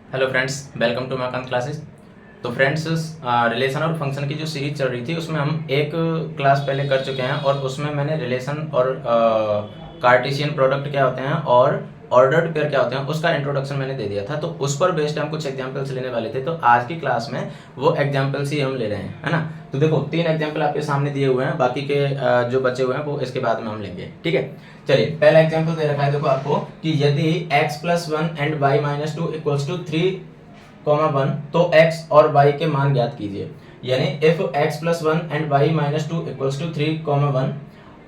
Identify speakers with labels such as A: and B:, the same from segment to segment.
A: Hello friends, welcome to Makant classes. तो friends, relation और function की जो सीरीज चल रही थी उसमें हम एक क्लास पहले कर चुके हैं और उसमें मैंने रिलेशन और कार्टेशियन प्रोडक्ट क्या होते हैं और ऑर्डर्ड पेयर क्या होते हैं उसका इंट्रोडक्शन मैंने दे दिया था। तो उस पर बेस्ड हम कुछ एग्जांपल्स लेने वाले थे। तो आज की क्लास में वो एग्जांपल्स ही हम ले रहे हैं, है ना। तो देखो, 3 एग्जांपल आपके सामने दिए हुए हैं, बाकी के जो बचे हुए हैं वो इसके बाद में हम लेंगे, ठीक है। चलिए, पहला एग्जांपल दे रखा है देखो आपको कि यदि x+1 and y-2 equals to 3, 1 तो x और y के मान ज्ञात कीजिए। यानी if x+1 and y-2 equals to 3, 1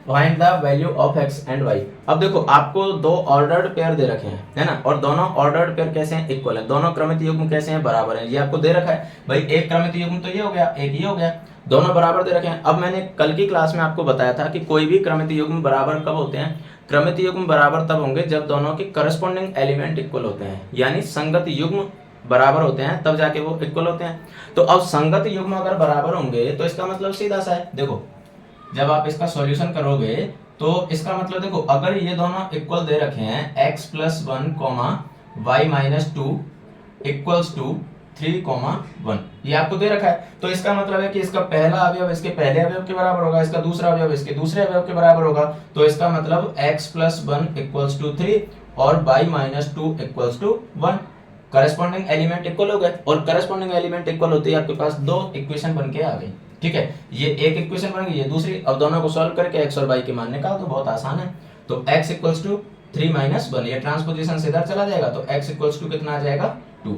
A: find the value of x and y। अब देखो, आपको दो ऑर्डर्ड पेयर दे रखे हैं, है ना, और दोनों ऑर्डर्ड पेयर कैसे हैं? इक्वल है। दोनों क्रमित युग्म कैसे हैं? बराबर हैं। ये आपको दे रखा है भाई, एक क्रमित युग्म तो ये हो गया, एक ये हो गया, दोनों बराबर दे रखे हैं। अब मैंने कल की क्लास में आपको बताया था कि कोई भी क्रमित युग्म बराबर कब होते हैं? क्रमित युग्म बराबर तब होंगे जब दोनों के करस्पॉन्डिंग एलिमेंट इक्वल होते हैं, यानी संगत युग्म बराबर होते हैं, तब जाके वो इक्वल होते हैं। तो अब संगत युग्म अगर बराबर होंगे तो इसका मतलब सीधा सा है। देखो, जब आप इसका सॉल्यूशन करोगे तो इसका मतलब देखो, अगर ये दोनों इक्वल दे रखे हैं x+1, y-2 इक्वल्स टू 3, 1, ये आपको दे रखा है, तो इसका मतलब है कि इसका पहला अवयव इसके पहले अवयव के बराबर होगा, इसका दूसरा अवयव इसके दूसरे अवयव के बराबर होगा। तो इसका मतलब x+1 इक्वल्स टू 3 और y-2 equals to 1। Corresponding element equal हो गए, और करस्पॉन्डिंग एलिमेंट इक्वल होते ही आपके पास दो इक्वेशन बन के आ गई, ठीक है। ये एक इक्वेशन बन गई, ये दूसरी। अब दोनों को सॉल्व करके x और y के मान निकाल दो, बहुत आसान है। तो x इक्वल्स टू 3-1, ये ट्रांसपोजिशन से इधर चला जाएगा, तो x इक्वल्स टू कितना आ जाएगा? 2।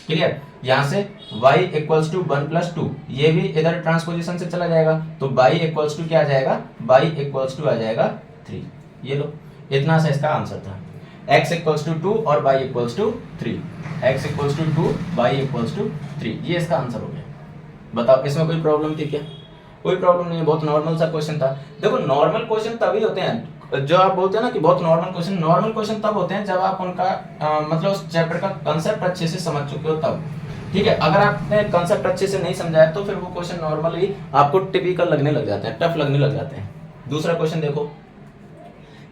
A: क्लियर। यहां से y इक्वल्स टू 1+2, ये भी इधर ट्रांसपोजिशन से चला जाएगा, तो y इक्वल्स टू क्या आ जाएगा? y इक्वल्स टू आ जाएगा 3। ये लो, इतना सा इसका आंसर था। x इक्वल्स टू 2 और y equals to 3। x equals to 2, y equals to 3, ये इसका आंसर हो गया। बताओ, इसमें कोई प्रॉब्लम थी क्या? कोई प्रॉब्लम नहीं है, बहुत नॉर्मल सा क्वेश्चन था। देखो, नॉर्मल क्वेश्चन तभी होते हैं, जो आप बोलते हैं ना कि बहुत नॉर्मल क्वेश्चन तब होते हैं जब आप उनका मतलब उस चैप्टर का कंसेप्ट अच्छे से समझ चुके हो तब, ठीक है। अगर आपने कंसेप्ट अच्छे से नहीं समझा है तो फिर वो क्वेश्चन नॉर्मली आपको टिपिकल लगने लग जाते हैं, टफ लगने लग जाते हैं। दूसरा क्वेश्चन देखो,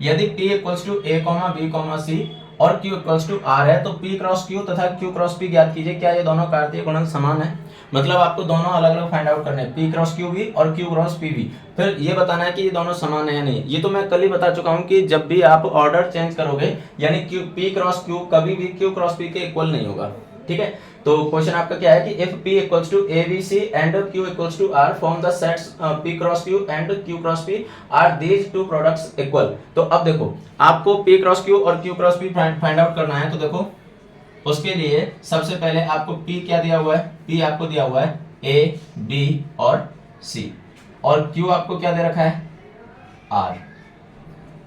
A: यदि p equals to a, b, c और q इक्वल्स टू r है, तो p क्रॉस q तथा q क्रॉस p ज्ञात कीजिए। क्या ये दोनों कार्तीय गुणन समान है? मतलब आपको दोनों अलग अलग फाइंड आउट करने हैं, p क्रॉस q भी और q क्रॉस p भी। फिर ये बताना है कि ये दोनों समान है या नहीं। ये तो मैं कल ही बता चुका हूं कि जब भी आप ऑर्डर चेंज करोगे, यानी p क्रॉस q कभी भी q क्रॉस p के इक्वल नहीं होगा, ठीक है। तो क्वेश्चन आपका क्या है कि if p equals to a b c and q equals to r form the sets p cross q and q cross p are these two products equal. तो अब देखो, आपको p क्रॉस q और q cross p find out करना है। तो देखो, उसके लिए सबसे पहले आपको p क्या दिया हुआ है? p आपको दिया हुआ है a b और c, और q आपको क्या दे रखा है? r,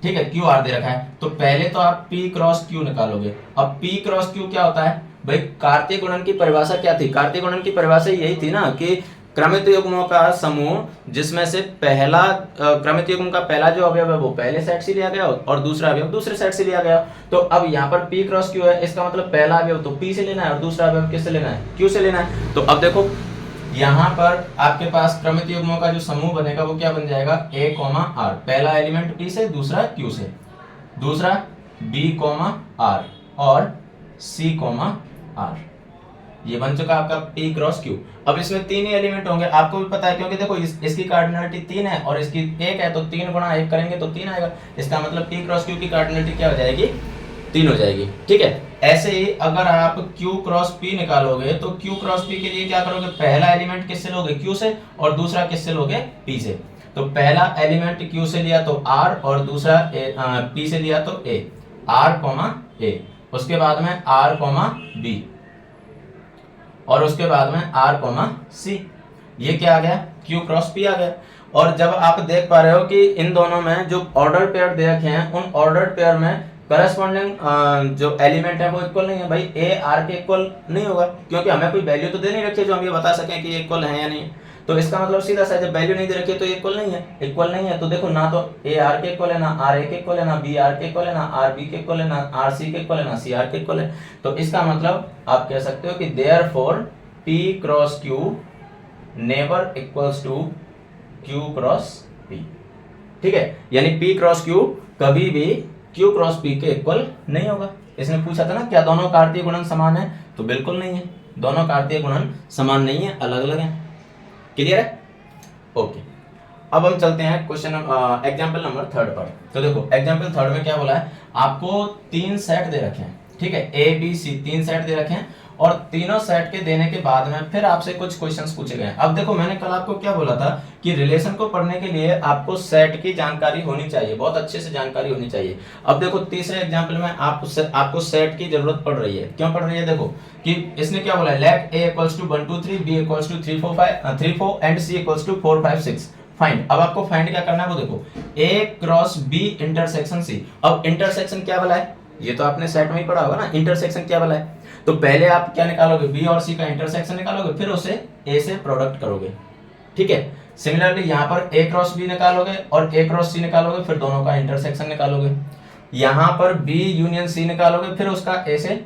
A: ठीक है, क्यू आर दे रखा है। तो पहले तो आप p क्रॉस q निकालोगे। अब p क्रॉस q क्या होता है भाई? कार्तीय गुणन की परिभाषा क्या थी? कार्तीय गुणन की परिभाषा यही थी ना कि क्रमित युग्मों का समूह जिसमें से पहला क्रमित युग्म का पहला जो अवयव है वो पहले सेट से लिया गया और दूसरा अवयव दूसरे सेट से लिया गया। तो अब यहाँ पर p क्रॉस q है, इसका मतलब पहला अवयव तो p से लेना है और दूसरा अवयव किससे लेना है? q से लेना है। तो अब देखो, यहाँ पर आपके पास क्रमित युग्मों का जो समूह बनेगा वो क्या बन जाएगा? a, r, पहला एलिमेंट p से, दूसरा q से, दूसरा b, r और c, r। ये बन चुका आपका p क्रॉस q। अब इसमें 3 ही एलिमेंट होंगे, आपको भी पता है, क्योंकि देखो इसकी कार्डिनलिटी 3 है और इसकी 1 है, तो 3 गुणा 1 करेंगे तो 3 आएगा। इसका मतलब p क्रॉस q की कार्डिनलिटी क्या हो जाएगी? 3 हो जाएगी, ठीक है। ऐसे ही अगर आप q क्रॉस p निकालोगे तो q क्रॉस p के लिए क्या करोगे? पहला एलिमेंट किससे लोगे? q से, और दूसरा किससे लोगे? p से। तो पहला एलिमेंट q से लिया तो r और दूसरा p से लिया तो a, r, a। उसके बाद में r, b और उसके बाद में r, c। ये क्या आ गया? q क्रॉस p आ गया। और जब आप देख पा रहे हो कि इन दोनों में जो ऑर्डर पेयर दे रखे हैं, उन ऑर्डर पेयर में करस्पॉन्डिंग जो एलिमेंट है वो इक्वल नहीं है भाई। a r के इक्वल नहीं होगा, क्योंकि हमें कोई वैल्यू तो दे नहीं रखी है जो हम ये बता सकें कि ये इक्वल है या नहीं। तो इसका मतलब सीधा सा, जब वैल्यू नहीं दे रखी है तो ये इक्वल नहीं है, इक्वल नहीं है। तो देखो, ना तो a r के इक्वल है, ना r a के इक्वल है, ना b r के इक्वल है, ना r b के इक्वल है, ना r c के इक्वल है, ना c r के इक्वल है। तो इसका मतलब आप कह सकते हो कि therefore p cross q never equals to q cross p, ठीक है। यानी p क्रॉस q कभी भी q क्रॉस p के इक्वल नहीं होगा। इसने पूछा था ना क्या दोनों कार्तीय गुणन समान है, तो बिल्कुल नहीं है, दोनों कार्तीय गुणन समान नहीं है, अलग अलग है। क्लियर है? ओके, अब हम चलते हैं क्वेश्चन एग्जाम्पल नंबर 3 पर। तो देखो एग्जाम्पल 3 में क्या बोला है, आपको 3 सेट दे रखे हैं, ठीक है, ए बी सी 3 सेट दे रखे हैं, और तीनों सेट के देने के बाद में फिर आपसे कुछ क्वेश्चंस पूछे गए हैं। अब देखो मैंने कल आपको क्या बोला था कि रिलेशन को पढ़ने के लिए आपको सेट की जानकारी होनी चाहिए, बहुत अच्छे से जानकारी होनी चाहिए। अब देखो तीसरे एग्जाम्पल में आपको सेट की जरूरत पड़ रही है। क्यों पड़ रही है? देखो कि इसने क्या बोला है, let A equals to 1 2 3, B equals to 3 4 and C equals to 4 5 6। Find, अब आपको फाइंड क्या करना है, वो देखो A cross B intersection C. अब इंटरसेक्शन क्या बोला है, ये तो आपने सेट में ही पढ़ा होगा ना, इंटरसेक्शन क्या बोला है। तो पहले आप क्या निकालोगे, बी और सी का इंटरसेक्शन निकालोगे, फिर उसे ए से प्रोडक्ट करोगे, ठीक है। सिमिलरली यहाँ पर ए क्रॉस बी निकालोगे और ए क्रॉस सी निकालोगे, फिर दोनों का इंटरसेक्शन निकालोगे। यहाँ पर बी यूनियन सी निकालोगे, फिर उसका ए से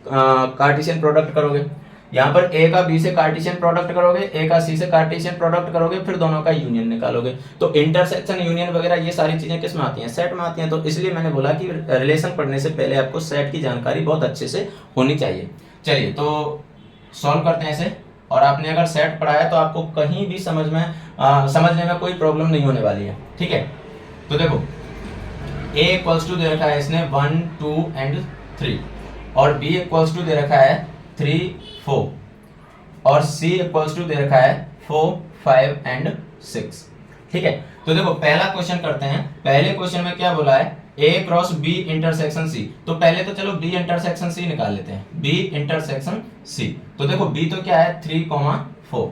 A: कार्टेशियन प्रोडक्ट करोगे। यहाँ पर ए का बी से कार्टेशियन प्रोडक्ट करोगे, ए का सी से कार्टेशियन प्रोडक्ट करोगे, फिर दोनों का यूनियन निकालोगे। तो इंटरसेक्शन, यूनियन वगैरह ये सारी चीजें किस में आती हैं, सेट में आती हैं। तो इसलिए मैंने बोला कि रिलेशन पढ़ने से पहले आपको सेट की जानकारी बहुत अच्छे से होनी चाहिए। चलिए तो सॉल्व करते हैं इसे, और आपने अगर सेट पढ़ा है तो आपको कहीं भी समझने में कोई प्रॉब्लम नहीं होने वाली है, ठीक है। तो देखो ए इक्वल्स टू दे रखा है इसने 1 2 एंड 3, और बी इक्वल्स टू दे रखा है 3 4, और सी इक्वल्स टू दे रखा है 4 5 एंड 6, ठीक है। तो देखो पहला क्वेश्चन करते हैं। पहले क्वेश्चन में क्या बोला है, ए क्रॉस बी इंटरसेक्शन सी। तो पहले तो चलो बी इंटरसेक्शन सी निकाल लेते हैं, बी इंटरसेक्शन सी। तो देखो बी तो क्या है 3 4,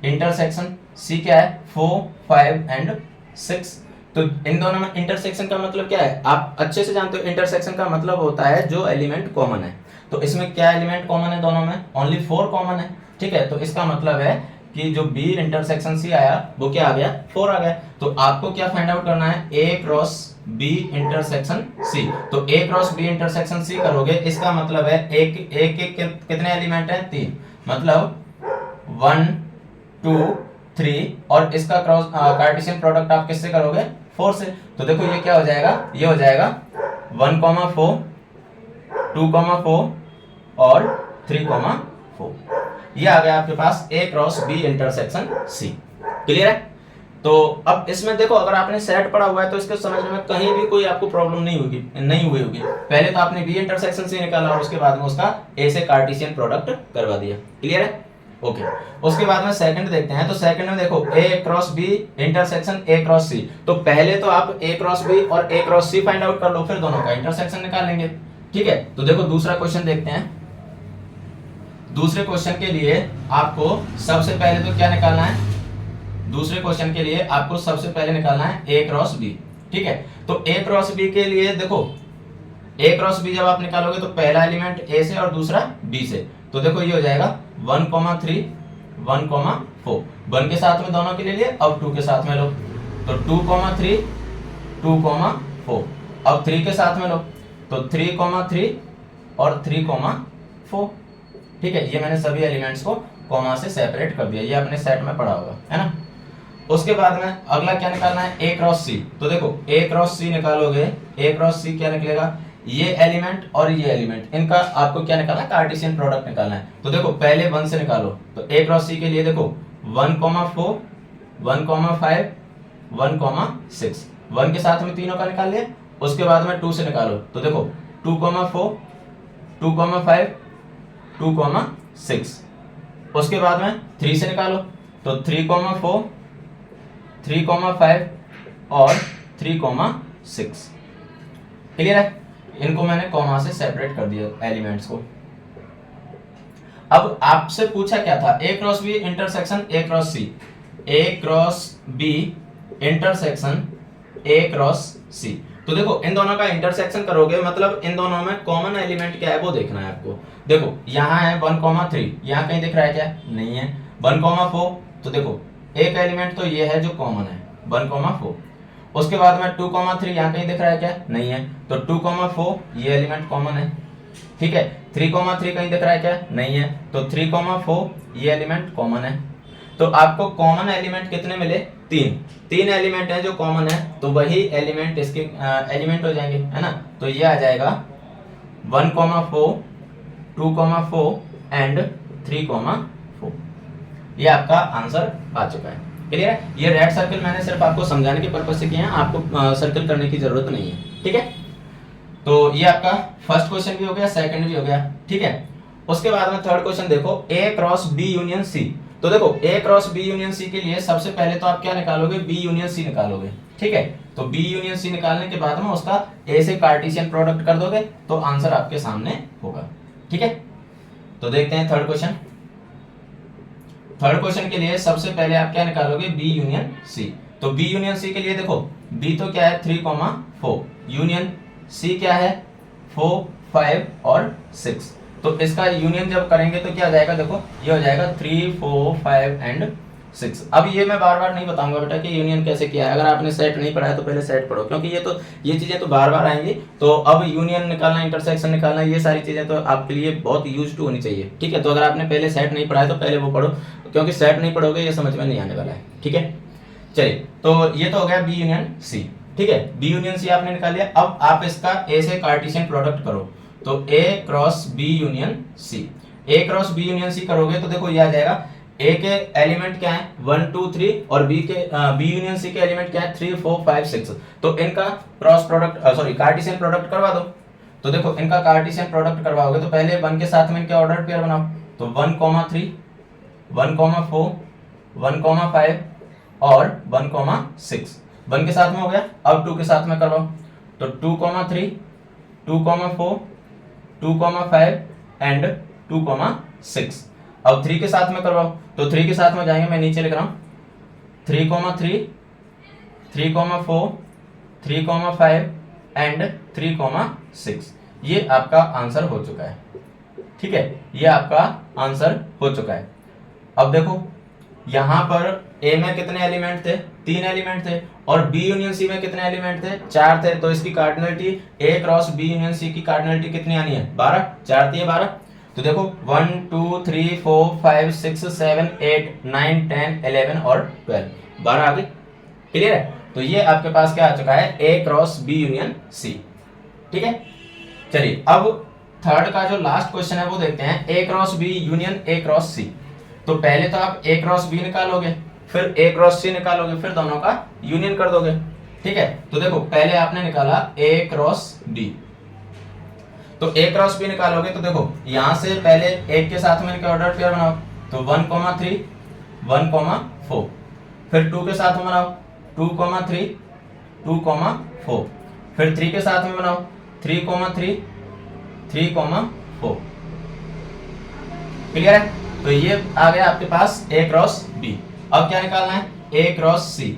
A: इंटरसेक्शन सी क्या है 4 5 एंड 6। तो इन दोनों में इंटरसेक्शन का मतलब क्या है, आप अच्छे से जानते हो, इंटरसेक्शन का मतलब होता है जो एलिमेंट कॉमन है। तो इसमें क्या एलिमेंट कॉमन है, दोनों में ओनली 4 कॉमन है, ठीक है। तो इसका मतलब है कि जो बी इंटरसेक्शन सी आया वो क्या आ गया, 4 आ गया। तो आपको क्या फाइंड आउट करना है, ए क्रॉस बी इंटरसेक्शन सी। तो ए क्रॉस बी इंटरसेक्शन सी करोगे, इसका मतलब है एक कितने एलिमेंट हैं, 3, मतलब 1 2 3, और इसका क्रॉस कार्टेशियन प्रोडक्ट आप किससे करोगे, 4 से। तो देखो ये क्या हो जाएगा, ये हो जाएगा 1 4 2 4 और 3 4, ये आ गया आपके पास A cross B intersection C. Clear है? तो अब इसमें देखो अगर आपने सेट पढ़ा हुआ है तो इसको समझने में कहीं भी कोई आपको प्रॉब्लम नहीं हुई होगी। पहले तो आपने बी इंटरसेक्शन सी निकाला और उसके बाद में उसका ए से कार्टेशियन प्रोडक्ट करवा दिया। क्लियर है? ओके, उसके बाद में सेकंड देखते हैं। तो सेकंड में देखो A cross B intersection A cross C. तो पहले तो आप ए क्रॉस बी और A cross C find out कर लो, फिर दोनों का इंटरसेक्शन निकाल लेंगे, ठीक है। तो देखो दूसरा क्वेश्चन देखते हैं। दूसरे क्वेश्चन के लिए आपको सबसे पहले तो क्या निकालना है, दूसरे क्वेश्चन के लिए आपको सबसे पहले निकालना है ए क्रॉस बी, ठीक है। तो ए क्रॉस बी के लिए देखो ए क्रॉस बी जब आप निकालोगे तो पहला एलिमेंट ए से और दूसरा बी से। तो देखो ये हो जाएगा 1 3 1 4, 1 के साथ में दोनों के लिए लिए, अब 2 के साथ में लो। तो 2 3 2 4, अब 3 के साथ में लो, तो 3 3 और 3 4, ठीक है। ये मैंने सभी एलिमेंट्स को कॉमा से सेपरेट कर दिया, ये अपने सेट में पढ़ा होगा, है ना। उसके बाद में अगला क्या निकालना है, ए क्रॉस सी। तो देखो ए क्रॉस सी निकालोगे, ए क्रॉस सी क्या निकलेगा, ये एलिमेंट और ये एलिमेंट, इनका आपको क्या निकालना है, कार्टेशियन प्रोडक्ट निकालना है। तो देखो पहले 1 से निकालो। तो ए क्रॉस सी के लिए देखो 1 4 1 5 1 6, 1 के साथ में तीनों का निकाल लिया। उसके बाद में 2 से निकालो। तो देखो 2 4 2 5 2 6, उसके बाद में 3 से निकालो। तो 3 4 3 5 और 3 6। क्लियर है? इनको मैंने कॉमा से सेपरेट कर दिया एलिमेंट्स को। अब आपसे पूछा क्या था, A cross B intersection A cross C, A cross B intersection A cross C. तो देखो इन दोनों का इंटरसेक्शन करोगे, मतलब इन दोनों में कॉमन एलिमेंट क्या है वो देखना है आपको। देखो यहाँ है 1 3, यहाँ कहीं दिख रहा है क्या, नहीं है। 1 4, तो देखो एक एलिमेंट तो ये है जो कॉमन है 1 4। उसके बाद में 2 3, यहाँ कहीं दिख रहा है क्या, नहीं है। तो 2 4 ये एलिमेंट कॉमन है, ठीक है। 3 3 कहीं दिख रहा है क्या, नहीं है। तो 3 4 ये एलिमेंट कॉमन है। तो आपको कॉमन एलिमेंट कितने मिले, 3 एलिमेंट है जो कॉमन है, तो वही एलिमेंट इसके एलिमेंट हो जाएंगे, है ना। तो ये आ जाएगा 1,4, 2,4 एंड 3,4। ये आपका आंसर आ चुका है। क्लियर है? ये रेड सर्कल मैंने सिर्फ आपको समझाने के पर्पज से किए हैं, आपको सर्कल करने की जरूरत नहीं है। ठीक है, तो ये आपका फर्स्ट क्वेश्चन भी हो गया, सेकंड भी हो गया। ठीक है, उसके बाद में थर्ड क्वेश्चन देखो, A cross B union C. तो देखो A cross B union C के लिए सबसे पहले तो आप क्या निकालोगे, बी यूनियन सी निकालोगे। ठीक है, तो बी यूनियन सी निकालने के बाद में उसका ए से कार्टेशियन प्रोडक्ट कर दोगे तो आंसर आपके सामने होगा। ठीक है, तो देखते हैं थर्ड क्वेश्चन। थर्ड क्वेश्चन के लिए सबसे पहले आप क्या निकालोगे, बी यूनियन सी। तो बी यूनियन सी के लिए देखो, बी तो क्या है 3,4, यूनियन सी क्या है 4, 5 और 6। तो इसका यूनियन जब करेंगे तो क्या हो जाएगा, देखो ये हो जाएगा 3, 4, 5 एंड 6। अब ये मैं बार बार नहीं बताऊंगा बेटा कि यूनियन कैसे किया है, अगर आपने सेट नहीं पढ़ा है तो पहले सेट पढ़ो, क्योंकि ये चीजें तो बार बार आएंगी। तो अब यूनियन निकालना, इंटरसेक्शन निकालना, ये सारी चीजें तो आपके लिए बहुत यूज टू होनी चाहिए। ठीक है, तो अगर आपने पहले सेट नहीं पढ़ा है तो पहले वो पढ़ो, क्योंकि सेट नहीं पढ़ोगे ये समझ में नहीं आने वाला है। ठीक है, चलिए, तो ये तो हो गया बी यूनियन सी। ठीक है, बी यूनियन सी आपने निकाल लिया। अब आप इसका ए से कार्टेशियन प्रोडक्ट करो, तो ए cross B union C. A cross B union C करोगे तो देखो ये आ जाएगा, ए के एलिमेंट क्या है 1, 2, 3 और बी यूनियन सी के एलिमेंट क्या है 3, 4, 5, 6। तो इनका cross product sorry Cartesian product करवा दो। तो देखो इनका कार्टेशियन प्रोडक्ट करवाओगे तो पहले 1 के साथ में इनके ऑर्डर पेयर बनाओ, तो 1,3, 1,4, 1,5 और 1,6। 1 के साथ में हो गया। अब 2 के साथ में करवाओ, तो 2,3, 2,4, 2,5 एंड 2,6। अब 3 के साथ में करवाओ, तो 3 के साथ में जाएंगे, मैं नीचे लिख रहा हूं 3,3, 3,4, 3,5 एंड 3,6। ये आपका आंसर हो चुका है। ठीक है, ये आपका आंसर हो चुका है। अब देखो यहां पर ए में कितने एलिमेंट थे, 3 एलिमेंट थे, और बी यूनियन सी में कितने एलिमेंट थे, 4 थे। तो इसकी कार्डिनलिटी ए क्रॉस बी यूनियन सी की कार्डिनलिटी कितनी आनी है, 12। 4 थी 12। तो देखो 1, 2, 3, 4, 5, 6, 7, 8, 9, 10, 11 और 12, 12 आ गई। क्लियर है? तो ये आपके पास क्या आ चुका है, ए क्रॉस बी यूनियन सी। ठीक है, चलिए अब थर्ड का जो लास्ट क्वेश्चन है वो देखते हैं, A cross B union A cross C. तो पहले तो आप ए क्रॉस बी निकालोगे, फिर ए क्रॉस सी निकालोगे, फिर दोनों का यूनियन कर दोगे। ठीक है, तो देखो पहले आपने निकाला ए क्रॉस बी, तो ए क्रॉस बी निकालोगे तो देखो यहां से पहले एक के साथ में इनके ऑर्डर पेयर बनाओ, तो 1,3, 1,4, फिर 2 के साथ में बनाओ 2,3, 2,4, फिर 3 के साथ में बनाओ 3,3, 3,4। क्लियर है? तो ये आ गया आपके पास ए क्रॉस बी। अब क्या निकालना है, ए क्रॉस सी।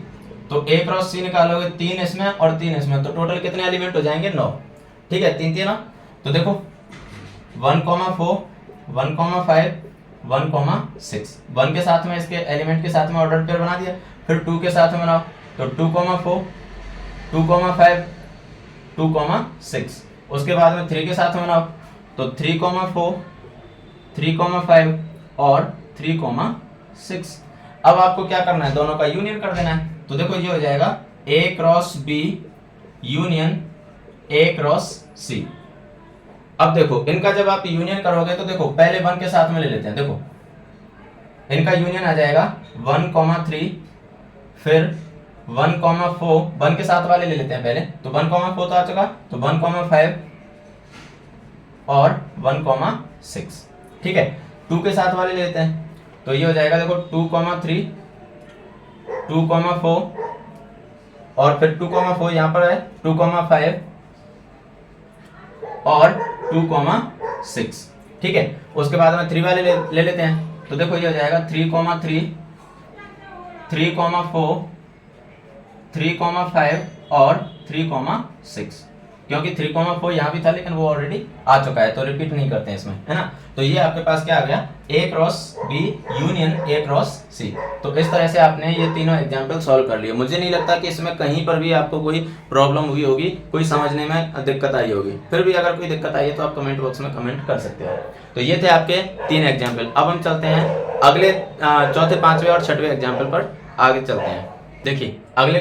A: तो ए क्रॉस सी निकालोगे 3 इसमें और 3 इसमें, तो टोटल कितने एलिमेंट हो जाएंगे, 9। ठीक है, 3 3 तो देखो 1,4, 1,5, 1,6। 1 के साथ में इसके एलिमेंट के साथ में ऑर्डर पेयर बना दिया। फिर 2 के साथ में बनाओ, तो 2,4, 2,5, 2,6। उसके बाद में 3 के साथ में बनाओ, तो 3,4, 3,5 और 3,6। अब आपको क्या करना है, दोनों का यूनियन कर देना है। तो देखो ये हो जाएगा A cross B union A cross C. अब देखो इनका जब आप यूनियन करोगे तो देखो पहले 1 के साथ में ले लेते हैं। देखो इनका यूनियन आ जाएगा 1,3, फिर 1,4, 1 के साथ वाले ले लेते हैं पहले, तो 1,4 तो आ चुका, तो 1,5 और 1,6। ठीक है, 2 के साथ वाले ले लेते हैं, तो ये हो जाएगा देखो 2,3, 2,4 और फिर 2,4 यहाँ पर है 2,5 और 2,6। ठीक है, उसके बाद में 3 वाले ले लेते हैं, तो देखो ये हो जाएगा 3,3, 3,4, 3,5 और 3,6। क्योंकि 3,4 यहाँ भी था लेकिन वो ऑलरेडी आ चुका है, तो रिपीट नहीं करते हैं इसमें, है ना। तो ये आपके पास क्या आ गया, A cross B union A cross C. तो इस तरह से आपने ये तीनों एग्जाम्पल सॉल्व कर लिए। मुझे नहीं लगता कि इसमें कहीं पर भी आपको कोई प्रॉब्लम हुई होगी, कोई समझने में दिक्कत आई होगी। फिर भी अगर कोई दिक्कत आई है तो आप कमेंट बॉक्स में कमेंट कर सकते हो। तो ये थे आपके 3 एग्जाम्पल। अब हम चलते हैं अगले चौथे, 5वें और 6वें एग्जाम्पल पर आगे चलते हैं। देखिए अगले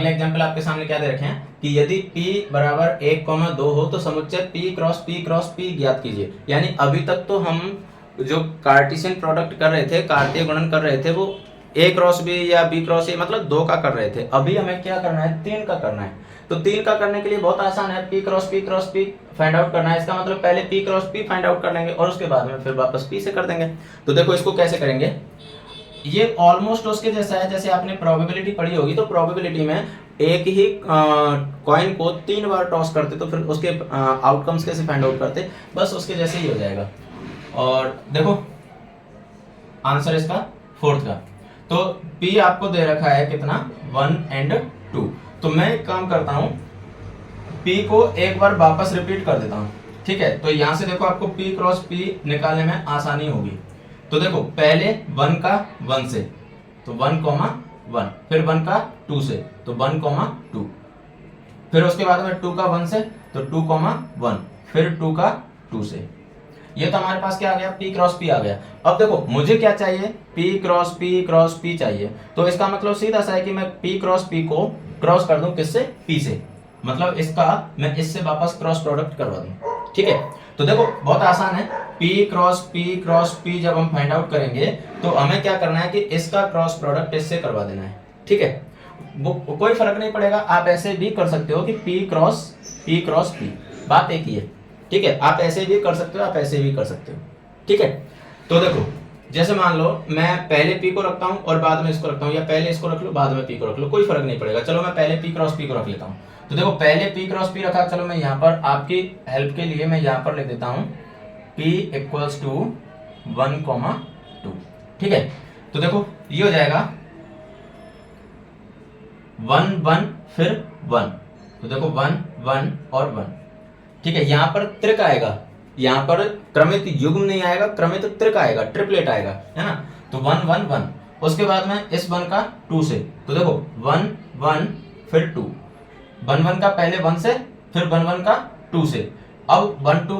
A: एग्जाम्पल आपके सामने क्या दे रखे हैं, कि यदि P बराबर 1,2 हो तो समुच्चय P क्रॉस P ज्ञात कीजिए। यानी अभी तक तो हम जो कार्टेशियन प्रोडक्ट कर रहे थे, कार्तीय गुणन कर रहे थे, वो A क्रॉस B या B क्रॉस A मतलब 2 का कर रहे थे। अभी हमें क्या करना है, 3 का करना है। तो 3 का करने के लिए बहुत आसान है, P cross P find out करना है। इसका मतलब पहले P cross P find out कर लेंगे और उसके बाद में फिर वापस P से कर देंगे। तो देखो इसको कैसे करेंगे, ये ऑलमोस्ट उसके जैसा है जैसे आपने प्रोबेबिलिटी पढ़ी होगी। तो प्रोबेबिलिटी में एक ही कॉइन को 3 बार टॉस करते तो फिर उसके आउटकम्स कैसे फाइंड आउट करते, बस उसके जैसे ही हो जाएगा। और देखो आंसर इसका 4th का। तो P आपको दे रखा है कितना, 1 and 2। तो मैं एक काम करता हूं, P को एक बार वापस रिपीट कर देता हूं, ठीक है। तो यहां से देखो आपको P क्रॉस P निकालने में आसानी होगी। तो देखो पहले 1 का 1 से तो 1,1, फिर 1 का 2 से तो 1,2, फिर उसके बाद में 2 का 1 से तो 2,1, फिर 2 का 2 से। ये तो हमारे पास क्या आ गया, P क्रॉस P आ गया। अब देखो मुझे क्या चाहिए, P क्रॉस P चाहिए। तो इसका मतलब सीधा सा है कि मैं P क्रॉस P को क्रॉस कर दूं किससे, P से, मतलब इसका मैं इससे वापस क्रॉस प्रोडक्ट करवा दूं, ठीक है। तो देखो बहुत आसान है, P क्रॉस P जब हम फाइंड आउट करेंगे तो हमें क्या करना है कि इसका क्रॉस प्रोडक्ट इससे करवा देना है, ठीक है। वो कोई फर्क नहीं पड़ेगा, आप ऐसे भी कर सकते हो कि P क्रॉस P, बात एक ही है, ठीक है। आप ऐसे भी कर सकते हो, आप ऐसे भी कर सकते हो, ठीक है। तो देखो जैसे मान लो मैं पहले P को रखता हूं और बाद में इसको रखता हूं, या पहले इसको रख लो बाद में P को रख लो, कोई फर्क नहीं पड़ेगा। चलो मैं पहले P क्रॉस P को रख लेता हूं। तो देखो पहले P क्रॉस P रखा, चलो मैं यहाँ पर आपकी हेल्प के लिए मैं यहाँ पर लिख देता हूँ P इक्वल्स टू 1,2, ठीक है। तो देखो ये हो जाएगा 1 1 फिर 1, तो देखो 1 1 और 1, ठीक है। यहाँ पर त्रिक आएगा, यहाँ पर क्रमित युग्म नहीं आएगा, क्रमित त्रिक आएगा, ट्रिपलेट आएगा, है ना। तो 1 1 1, उसके बाद में इस 1 का 2 से तो देखो 1 1 फिर 2, 1 1 का पहले 1 से फिर 1 1 का 2 से। अब 1 2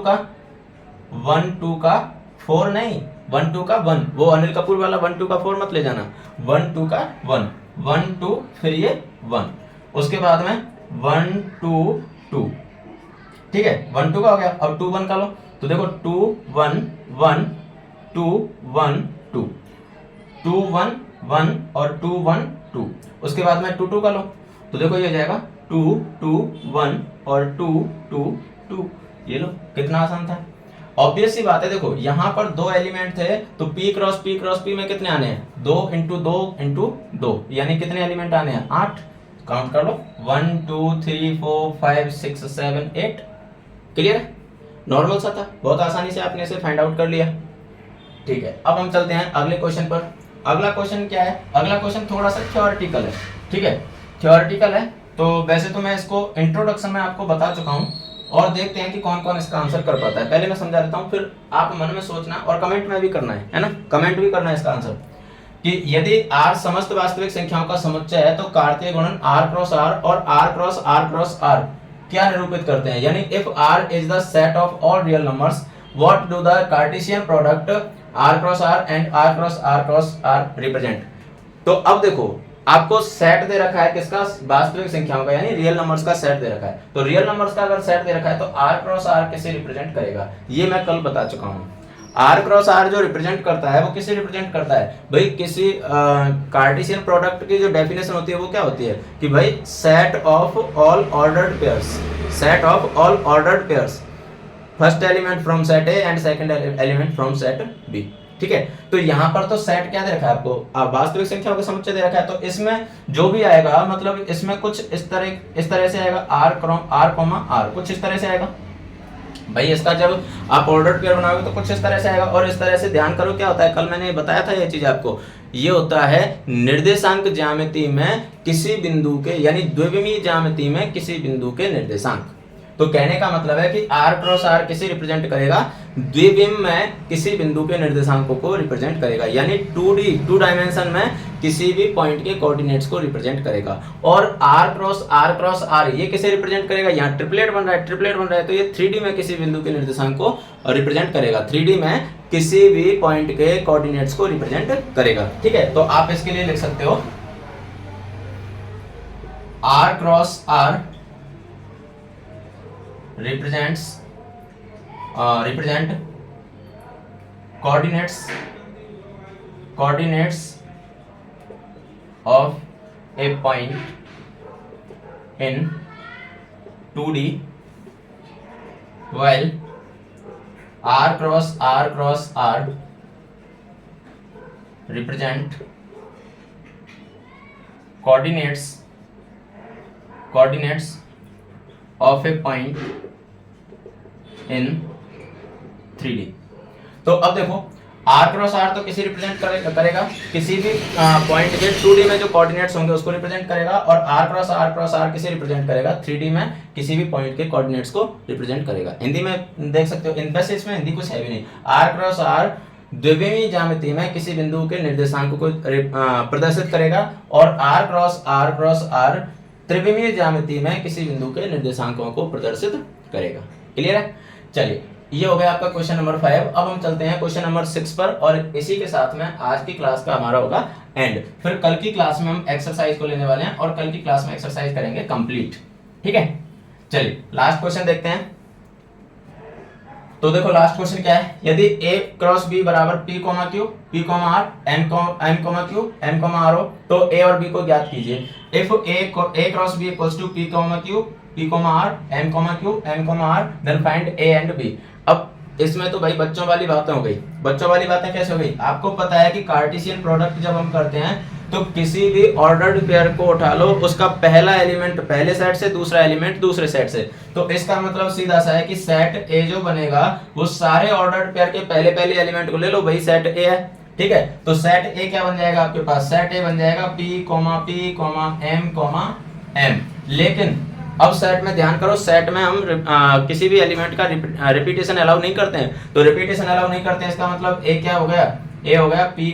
A: का 4 नहीं, 1 2 का 1, वो अनिल कपूर वाला 1 2 का 4 मत ले जाना, 1 2 का 1 1 2 फिर ये 1, उसके बाद में 1 2 2, ठीक है। 1 2 का हो गया। अब 2 1 का लो, तो देखो 2 1 1 2 1 2, 2 1 1 और 2 1 2, उसके बाद में 2 2 का लो, तो देखो ये हो जाएगा 2 2 1 और 2 2 2। ये लो कितना आसान था, ऑब्वियस सी बात है। देखो यहाँ पर 2 एलिमेंट थे तो P क्रॉस P में कितने आने हैं, 2 इंटू 2 इंटू 2, यानी कितने एलिमेंट आने हैं, 8। काउंट कर लो 1 2 3 4 5 6 7 8। क्लियर है, नॉर्मल सा था, बहुत आसानी से आपने इसे फाइंड आउट कर लिया, ठीक है। अब हम चलते हैं अगले क्वेश्चन पर। अगला क्वेश्चन क्या है, अगला क्वेश्चन थोड़ा सा थ्योरेटिकल है, ठीक है, थ्योरेटिकल है। तो वैसे तो मैं इसको इंट्रोडक्शन में आपको बता चुका हूँ, और देखते हैं कि कौन कौन इसका आंसर कर पाता है। पहले मैं समझा देता हूँ, फिर आप मन में सोचना और कमेंट में भी करना है ना, कमेंट भी करना है इसका आंसर। कि यदि R समस्त वास्तविक संख्याओं का समुच्चय है तो कार्तीय गुणन R क्रॉस R और R क्रॉस R क्या निरूपित करते हैं। यानी if R is the set of all real numbers, what do the Cartesian product R cross R and R cross R represent. तो अब देखो आपको सेट दे रखा है किसका, वास्तविक संख्याओं का, यानी रियल नंबर्स का सेट दे रखा है। तो रियल नंबर्स का अगर सेट दे रखा है तो R क्रॉस R किसे रिप्रेजेंट करेगा, ये मैं कल बता चुका हूँ। R क्रॉस R जो रिप्रेजेंट करता है वो किसे रिप्रेजेंट करता है भाई, किसी कार्टेशियन प्रोडक्ट की जो डेफिनेशन होती है वो क्या होती है कि भाई set of all ordered pairs, set of all ordered pairs, first element from set A and second element from set B, ठीक है। तो यहाँ पर तो सेट क्या दे रखा है आपको, वास्तविक संख्याओं का समुच्चय दे रखा है। तो इसमें जो भी आएगा मतलब इसमें कुछ इस तरह से आएगा, R, कुछ इस तरह से आएगा भाई। इसका जब आप ऑर्डर्ड पेयर बनाओगे तो कुछ इस तरह से आएगा। और इस तरह से ध्यान करो क्या होता है, कल मैंने बताया था ये चीज आपको, ये होता है निर्देशांक ज्यामिति में किसी बिंदु के, यानी द्विविमीय ज्यामिति में किसी बिंदु के निर्देशांक। तो कहने का मतलब है कि R क्रॉस R किसे रिप्रेजेंट करेगा, द्विविम में किसी बिंदु के निर्देशांकों को रिप्रेजेंट करेगा, यानी 2 डायमेंशन में किसी भी पॉइंट के कोऑर्डिनेट्स को रिप्रेजेंट करेगा। और R क्रॉस R ये किसे रिप्रेजेंट करेगा, यहाँ ट्रिपलेट बन रहा है तो ये 3D में किसी बिंदु के निर्देशांक को रिप्रेजेंट करेगा, 3D में किसी भी पॉइंट के कोऑर्डिनेट्स को रिप्रेजेंट करेगा, ठीक है। तो आप इसके लिए लिख सकते हो R cross R represents represent coordinates of a point in 2D, while r cross r represent coordinates of a point in 3D। तो अब देखो r क्रॉस r तो किसी रिप्रेजेंट करेगा किसी भी पॉइंट के 2D में जो कोऑर्डिनेट्स होंगे उसको रिप्रेजेंट करेगा, और r क्रॉस r किसे रिप्रेजेंट करेगा 3D में किसी भी पॉइंट के कोऑर्डिनेट्स को रिप्रेजेंट करेगा। हिंदी में देख सकते हो, वैसे इसमें हिंदी कुछ है भी नहीं। r क्रॉस r द्विविमीय ज्यामिति में किसी बिंदु के निर्देशांक को प्रदर्शित करेगा, और r क्रॉस r त्रिविमीय ज्यामिति में किसी बिंदु के निर्देशांकों को प्रदर्शित करेगा। क्लियर है? चलिए, ये हो गया आपका क्वेश्चन नंबर 5। अब हम चलते हैं क्वेश्चन नंबर 6 पर, और इसी के साथ में आज की क्लास का हमारा होगा एंड। फिर कल की क्लास में हम एक्सरसाइज को लेने वाले हैं, और कल की क्लास में एक्सरसाइज करेंगे कंप्लीट। ठीक है, चलिए लास्ट क्वेश्चन देखते हैं। तो देखो लास्ट क्वेश्चन क्या है, यदि a क्रॉस b बराबर p comma q p comma r m comma q m comma r हो तो a और b को ज्ञात कीजिए। If a cross b equals to p comma q p comma r m comma q m comma r then find a and b। अब इसमें तो भाई बच्चों वाली बातें हो गई। बच्चों वाली बातें कैसे हो गई? आपको पता है कि कार्टेशियन प्रोडक्ट जब हम करते हैं तो किसी भी ऑर्डर्ड पेयर को उठा लो, उसका पहला एलिमेंट पहले सेट से, दूसरा एलिमेंट दूसरे सेट से। तो इसका मतलब सीधा सा है कि सेट ए जो बनेगा वो सारे ऑर्डर्ड पेयर के पहले एलिमेंट को ले लो, वही सेट ए है। ठीक है, तो सेट ए क्या बन जाएगा आपके पास? सेट ए बन जाएगा p, m। लेकिन अब सेट में ध्यान करो, सेट में हम किसी भी एलिमेंट का रिपीटेशन अलाउ नहीं करते हैं। तो रिपीटेशन अलाउ नहीं करते हैं, इसका मतलब ए क्या हो गया? ए हो गया p,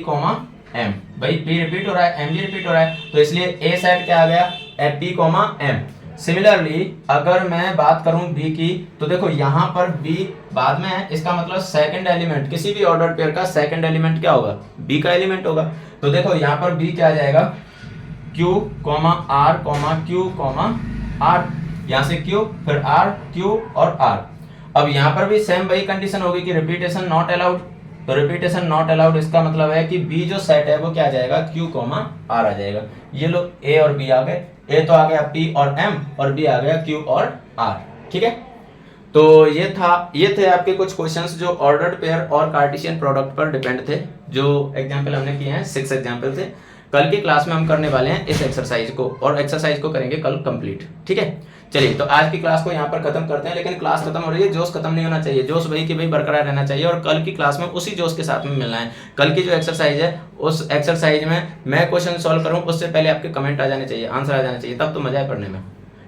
A: m। भाई p रिपीट हो रहा है, m भी रिपीट हो रहा है, तो इसलिए a सेट क्या आ गया? p, m। सिमिलरली अगर मैं बात करूं b की, तो देखो यहाँ पर b बाद में है, इसका मतलब सेकंड एलिमेंट किसी भी ऑर्डर्ड पेयर का सेकंड एलिमेंट क्या होगा? b का एलिमेंट होगा। तो देखो यहाँ पर b क्या आ जाएगा? q, r, q, r, यहाँ से q फिर r, q और r। अब यहाँ पर भी सेम वही कंडीशन होगी कि रिपीटेशन नॉट अलाउड। तो रिपीटेशन नॉट अलाउड इसका मतलब है कि b जो सेट है वो क्या आ जाएगा? q, r आ जाएगा। ये लो a और b आ गए, a तो आ गया p और m, और b आ गया q और r। ठीक है, तो ये थे आपके कुछ क्वेश्चंस जो ऑर्डर्ड पेयर और कार्टेशियन प्रोडक्ट पर डिपेंड थे, जो एग्जांपल हमने किए हैं। 6 एग्जांपल थे। कल की क्लास में हम करने वाले हैं इस एक्सरसाइज को, और एक्सरसाइज को करेंगे कल कंप्लीट। ठीक है, चलिए तो आज की क्लास को यहाँ पर खत्म करते हैं। लेकिन क्लास खत्म हो रही है, जोश खत्म नहीं होना चाहिए। जोश वही कि भाई बरकरार रहना चाहिए, और कल की क्लास में उसी जोश के साथ में मिलना है। कल की जो एक्सरसाइज है उस एक्सरसाइज में मैं क्वेश्चन सॉल्व करूँ उससे पहले आपके कमेंट आ जाने चाहिए, आंसर आ जाना चाहिए, तब तो मजा है पढ़ने में।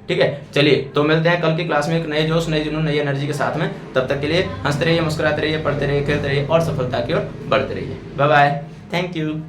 A: ठीक है, चलिए तो मिलते हैं कल की क्लास में एक नए जोश, नए जुनून, नई एनर्जी के साथ में। तब तक के लिए हंसते रहिए, मुस्कुराते रहिए, पढ़ते रहिए, खेलते रहिए और सफलता की ओर बढ़ते रहिए। Bye bye, thank you.